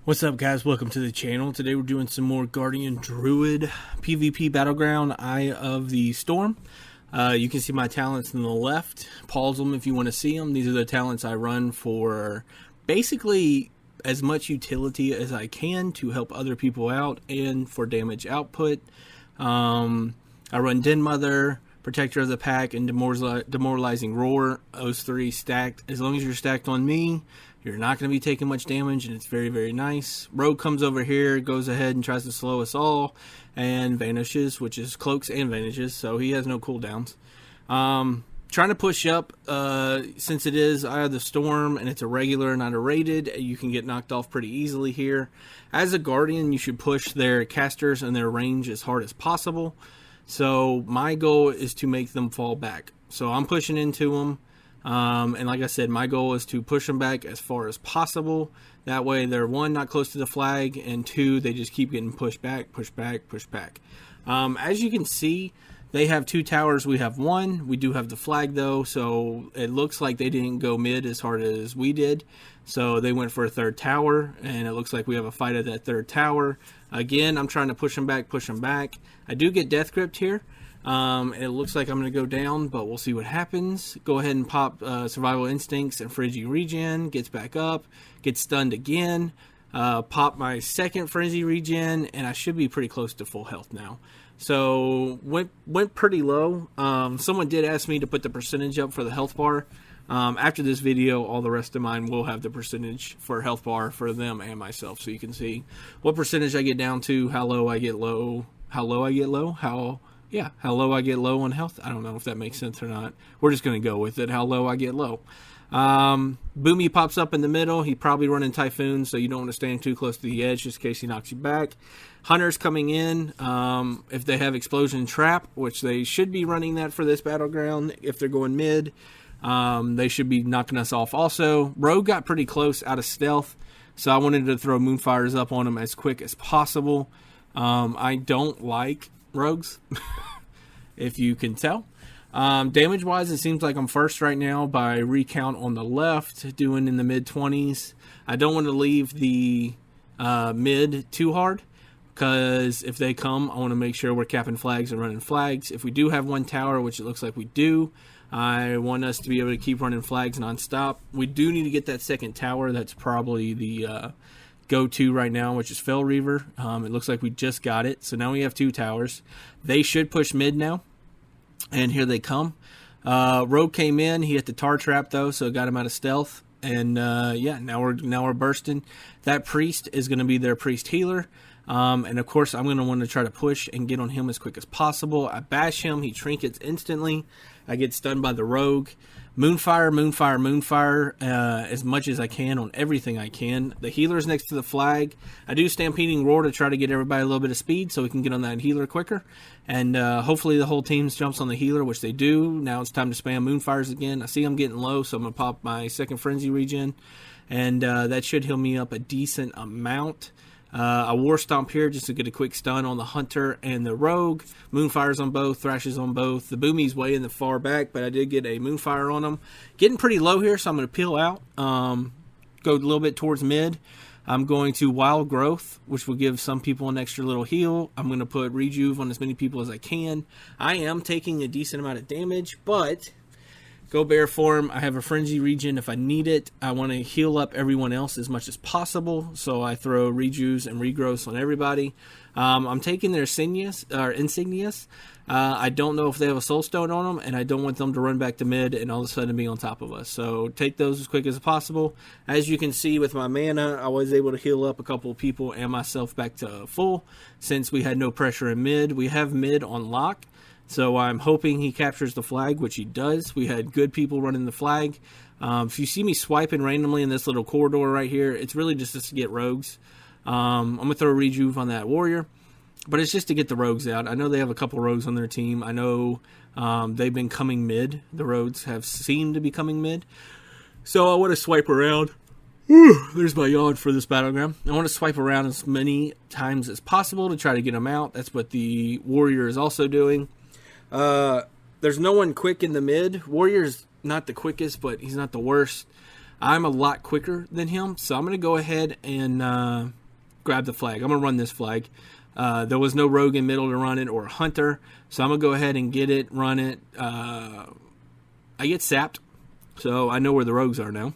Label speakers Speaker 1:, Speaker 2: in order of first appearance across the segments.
Speaker 1: What's up, guys? Welcome to the channel. Today we're doing some more Guardian Druid PvP Battleground Eye of the Storm. You can see my talents on the left. Pause them if you want to see them. These are the talents I run for basically as much utility as I can to help other people out and for damage output. I run Den Mother, Protector of the Pack, and Demoralizing Roar. Those three stacked. As long as you're stacked on me, you're not going to be taking much damage, and it's very, very nice. Rogue comes over here, goes ahead and tries to slow us all, and vanishes, which is cloaks and vanishes, so he has no cooldowns. Trying to push up, since it is Eye of the Storm, and it's a regular, not a rated, you can get knocked off pretty easily here. As a Guardian, you should push their casters and their range as hard as possible. So my goal is to make them fall back. So I'm pushing into them. And like I said, my goal is to push them back as far as possible. That way they're, one, not close to the flag, and two, they just keep getting pushed back, pushed back, pushed back. As you can see, they have two towers, we have one. We do have the flag though, so it looks like they didn't go mid as hard as we did. So they went for a third tower, and it looks like we have a fight at that third tower. Again, I'm trying to push them back, push them back. I do get Death Gripped here. It looks like I'm going to go down, but we'll see what happens. Go ahead and pop Survival Instincts and Frenzy Regen. Gets back up. Gets stunned again. Pop my second Frenzy Regen, and I should be pretty close to full health now. So, went pretty low. Someone did ask me to put the percentage up for the health bar. After this video, all the rest of mine will have the percentage for health bar for them and myself, so you can see what percentage I get down to, how low I get low, how low I get low, how low I get low on health. I don't know if that makes sense or not. We're just going to go with it, how low I get low. Boomy pops up in the middle. He probably running Typhoon, so you don't want to stand too close to the edge just in case he knocks you back. Hunter's coming in. If they have Explosion Trap, which they should be running that for this Battleground, if they're going mid, they should be knocking us off also. Rogue got pretty close out of stealth, so I wanted to throw Moonfires up on him as quick as possible. I don't like rogues, if you can tell. Damage wise, it seems like I'm first right now by recount on the left, doing in the mid 20s. I don't want to leave the mid too hard, because if they come, I want to make sure we're capping flags and running flags. If we do have one tower, which it looks like we do, I want us to be able to keep running flags non-stop. We do need to get that second tower. That's probably the go-to right now, which is Fell Reaver. It looks like we just got it, so now we have two towers. They should push mid now, and here they come. Rogue came in. He hit the tar trap though, so it got him out of stealth. And yeah, now we're bursting. That priest is going to be their priest healer. And of course, I'm going to want to try to push and get on him as quick as possible. I bash him. He trinkets instantly. I get stunned by the rogue. Moonfire, Moonfire, Moonfire, as much as I can on everything I can. The healer is next to the flag. I do Stampeding Roar to try to get everybody a little bit of speed so we can get on that healer quicker. And hopefully the whole team jumps on the healer, which they do. Now it's time to spam Moonfires again. I see I'm getting low, so I'm going to pop my second Frenzy Regen. And that should heal me up a decent amount. I War Stomp here just to get a quick stun on the Hunter and the Rogue. Moonfires on both, Thrashes on both. The Boomy's way in the far back, but I did get a Moonfire on him. Getting pretty low here, so I'm going to peel out. Go a little bit towards mid. I'm going to Wild Growth, which will give some people an extra little heal. I'm going to put Rejuve on as many people as I can. I am taking a decent amount of damage, but go Bear Form. I have a Frenzy Regen if I need it. I want to heal up everyone else as much as possible, so I throw Rejuves and Regrowths on everybody. I'm taking their Insignias. I don't know if they have a Soul Stone on them, and I don't want them to run back to mid and all of a sudden be on top of us. So take those as quick as possible. As you can see with my mana, I was able to heal up a couple of people and myself back to full since we had no pressure in mid. We have mid on lock. So I'm hoping he captures the flag, which he does. We had good people running the flag. If you see me swiping randomly in this little corridor right here, it's really just to get rogues. I'm going to throw a Rejuve on that warrior, but it's just to get the rogues out. I know they have a couple rogues on their team. I know they've been coming mid. The rogues have seemed to be coming mid. So I want to swipe around. There's my yawn for this Battleground. I want to swipe around as many times as possible to try to get them out. That's what the warrior is also doing. There's no one quick in the mid. Warrior's not the quickest, but he's not the worst. I'm a lot quicker than him, so I'm going to go ahead and grab the flag. I'm going to run this flag. There was no rogue in middle to run it or hunter, so I'm going to go ahead and get it, run it. I get sapped, so I know where the rogues are now.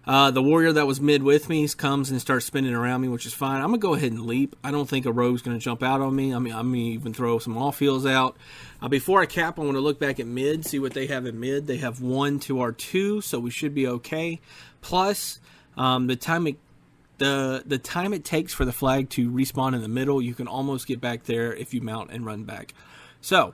Speaker 1: The warrior that was mid with me comes and starts spinning around me, which is fine. I'm going to go ahead and leap. I don't think a rogue's going to jump out on me. I mean, I'm going to even throw some off heals out. Before I cap, I want to look back at mid, see what they have in mid. They have 1 to our 2, so we should be okay. Plus, the time it takes for the flag to respawn in the middle, you can almost get back there if you mount and run back. So,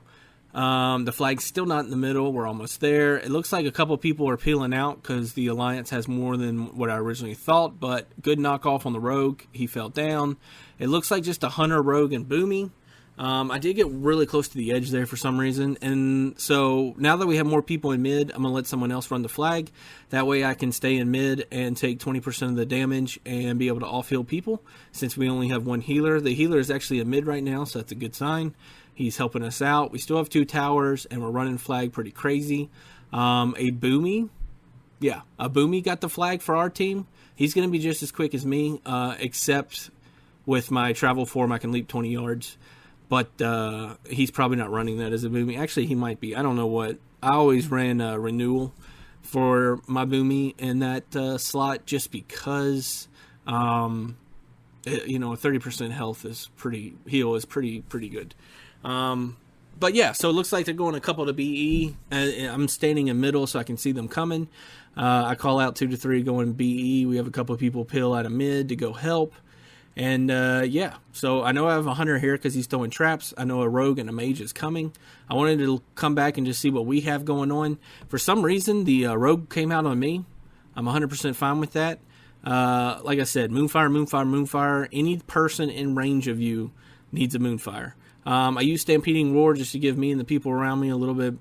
Speaker 1: the flag's still not in the middle. We're almost there. It looks like a couple people are peeling out because the Alliance has more than what I originally thought, but good knockoff on the rogue. He fell down. It looks like just a hunter, rogue, and boomy. I did get really close to the edge there for some reason, and so now that we have more people in mid, I'm going to let someone else run the flag. That way I can stay in mid and take 20% of the damage and be able to off-heal people, since we only have one healer. The healer is actually in mid right now, so that's a good sign. He's helping us out. We still have 2 towers, and we're running flag pretty crazy. A boomy got the flag for our team. He's going to be just as quick as me, except with my travel form, I can leap 20 yards. But he's probably not running that as a boomy. Actually, he might be. I don't know what. I always ran a renewal for my boomy in that slot just because, a 30% health is pretty good. But yeah, so it looks like they're going a couple to BE. I'm standing in middle so I can see them coming. I call out 2 to 3 going BE. We have a couple of people peel out of mid to go help. And so I know I have a hunter here because he's throwing traps. I know a rogue and a mage is coming. I wanted to come back and just see what we have going on. For some reason, the rogue came out on me. I'm 100% fine with that. Like I said, Moonfire. Any person in range of you needs a Moonfire. I use Stampeding Roar just to give me and the people around me a little bit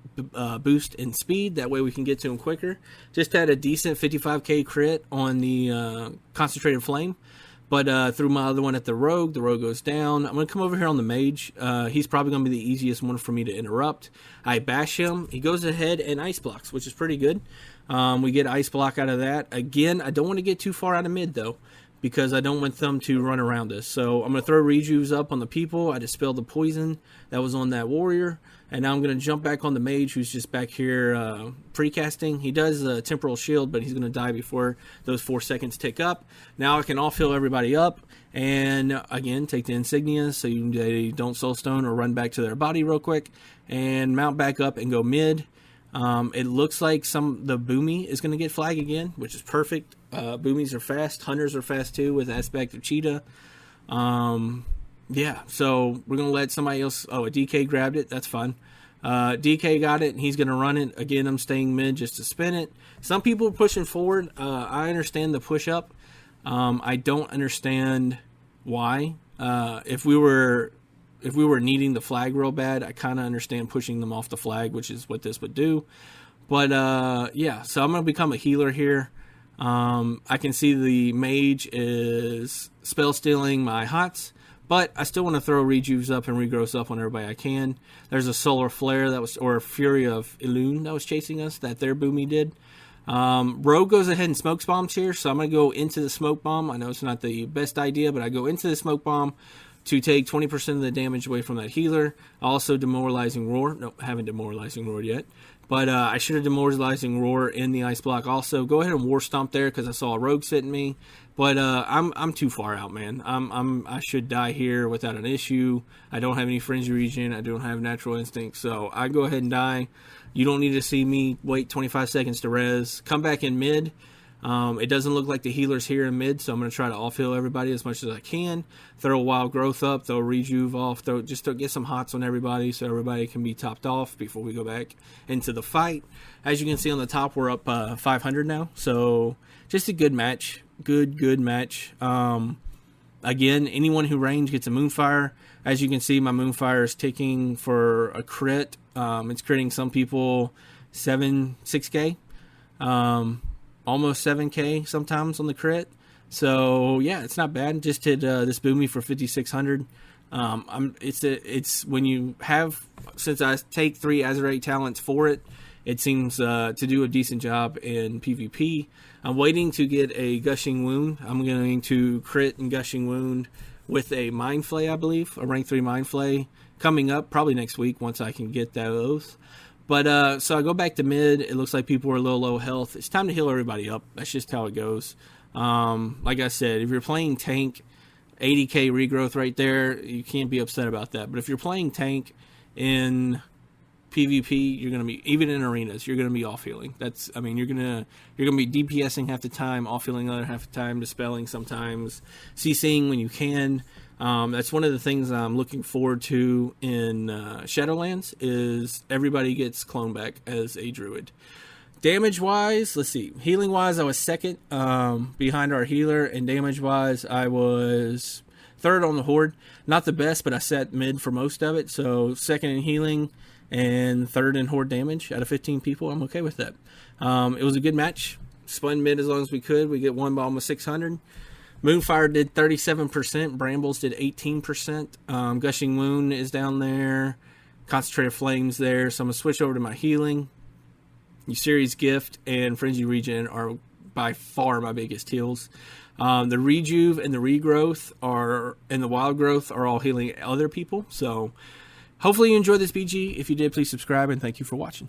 Speaker 1: boost in speed. That way we can get to them quicker. Just had a decent 55k crit on the Concentrated Flame. But through my other one at the rogue goes down. I'm going to come over here on the mage. He's probably going to be the easiest one for me to interrupt. I bash him. He goes ahead and ice blocks, which is pretty good. We get ice block out of that. Again, I don't want to get too far out of mid, though, because I don't want them to run around us. So I'm going to throw rejuves up on the people. I dispelled the poison that was on that warrior. And now I'm going to jump back on the mage, who's just back here precasting. He does a temporal shield, but he's going to die before those 4 seconds tick up. Now I can all-fill everybody up. And again, take the insignias so they don't soulstone or run back to their body real quick. And mount back up and go mid. It looks like the boomy is going to get flag again, which is perfect. Boomies are fast. Hunters are fast too with aspect of cheetah. Yeah, so we're going to let somebody else... Oh, a DK grabbed it. That's fine. DK got it, and he's going to run it. Again, I'm staying mid just to spin it. Some people are pushing forward. I understand the push-up. I don't understand why. If we were needing the flag real bad, I kind of understand pushing them off the flag, which is what this would do. But, yeah, so I'm going to become a healer here. I can see the mage is spell stealing my hots. But I still want to throw rejuves up and regrowth up on everybody I can. There's a solar flare or a fury of Elune that was chasing us that their boomy did. Rogue goes ahead and smokes bombs here, so I'm going to go into the smoke bomb. I know it's not the best idea, but I go into the smoke bomb to take 20% of the damage away from that healer. Also demoralizing roar. Nope, haven't demoralizing roar yet. But I should have demoralizing roar in the ice block also. Go ahead and war stomp there because I saw a rogue sitting me. But I'm too far out, man. I should die here without an issue. I don't have any frenzy regen. I don't have natural instinct. So I go ahead and die. You don't need to see me wait 25 seconds to res. Come back in mid. It doesn't look like the healer's here in mid, so I'm going to try to off-heal everybody as much as I can. Throw a wild growth up, throw a rejuve off, get some hots on everybody so everybody can be topped off before we go back into the fight. As you can see on the top, we're up 500 now, so just a good match. Good match. Again, anyone who range gets a Moonfire. As you can see, my Moonfire is ticking for a crit. It's critting some people 6K. Almost 7K sometimes on the crit. So, yeah, it's not bad. Just hit this boomy for 5,600. It's when you have, since I take 3 Azerite talents for it, it seems to do a decent job in PvP. I'm waiting to get a Gushing Wound. I'm going to crit and Gushing Wound with a Mind Flay, I believe, a rank 3 Mind Flay, coming up probably next week once I can get those. But so I go back to mid. It looks like people are a little low health. It's time to heal everybody up. That's just how it goes. Like I said, if you're playing tank, 80k regrowth right there, you can't be upset about that. But if you're playing tank in PvP, you're gonna be, even in arenas, you're gonna be off healing. I mean, you're gonna be DPSing half the time, off healing other half the time, dispelling sometimes, CCing when you can. That's one of the things I'm looking forward to in Shadowlands, is everybody gets clone back as a druid. Damage wise, let's see. Healing wise, I was second behind our healer, and damage wise, I was third on the Horde. Not the best, but I sat mid for most of it. So second in healing and third in Horde damage out of 15 people. I'm okay with that. It was a good match. Spun mid as long as we could. We get one bomb with 600. Moonfire did 37%. Brambles did 18%. Gushing Wound is down there. Concentrated Flames there. So I'm going to switch over to my healing. Euceres Gift and Frenzy Regen are by far my biggest heals. The Rejuve and the Regrowth and the Wild Growth are all healing other people. So hopefully you enjoyed this BG. If you did, please subscribe, and thank you for watching.